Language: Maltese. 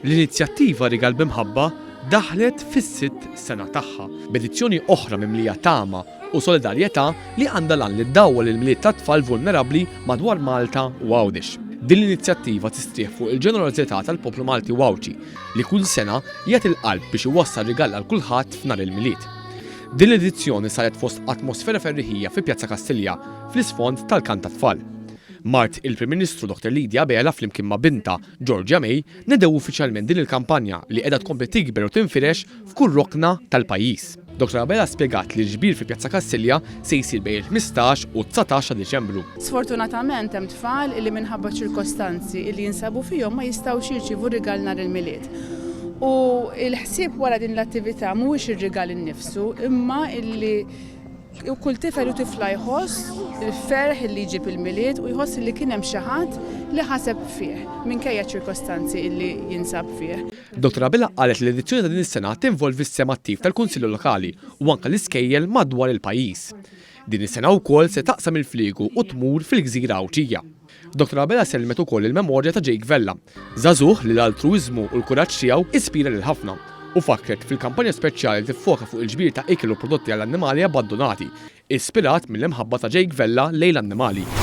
L-inizjattiva Rigal b'imħabba daħlet fis-sitt sena tagħha b'edizzjoni oħra mimlija tama u solidarjetà li għandha lan li ddawwal il-miliet tat-tfal vulnerabbli madwar Malta u Għawdex. Din l-inizjattiva tistrieħ fuq il-ġenerożità tal-poplu Malti u Għawġi li kull sena jagħti l-qalb biex iwassal rigal għal kulħadd f'nhar il-miliet. Din l-edizzjoni saret fost atmosfera ferriħija fi Pjazza Kastilja fl-isfond tal-Kant tat-tfal. Mart il-Prim Ministru Dr. Lidja Bela flimkien ma' binta Georgia May nedew uffiċjalment din il-kampanja li qiegħda tkompli tikber u tinfirex f'kull rokna tal-pajjiż. Dr. Bela spjegat li l-ġbir fi Pjazza Kastilja se jsir bejn il-15 u 19 ta' Diċembru. Sfortunatament hemm tfal li minħabba ċirkostanzi li jinsabu fihom ma jistgħux jirċievu rigal nhar il-miliet. U l-ħsieb wara din l-attività mhuwiex ir-rigal innifsu, imma illi kull tifel u tifla jħoss il-ferħ li jġib il-miliet u jħoss li kien hemm xi ħadd li ħaseb fih minkejja ċirkostanzi li jinsab fih. Dr. Bela qalet li l-edizzjoni ta' din is-sena tinvolvi s-sem attiv tal-Kunsillu Lokali u anke l-iskejjel madwar il-pajjiż. Din is-sena wkoll se taqsam il-fliegu u tmur fil-Gżira Awċija. Dr. Bela selmet ukoll il-memorja ta' Jake Vella, żagħżugħ li l-altruiżmu u l-kuraġġ tiegħu ispira lil ħafna. U fakkret fil-kampanja speċjali tiffoka fuq il-ġbir ta' ikel u prodotti għall-annimali abbandonati, ispirat mill-imħabba ta' Jake Vella lejn l-annimali.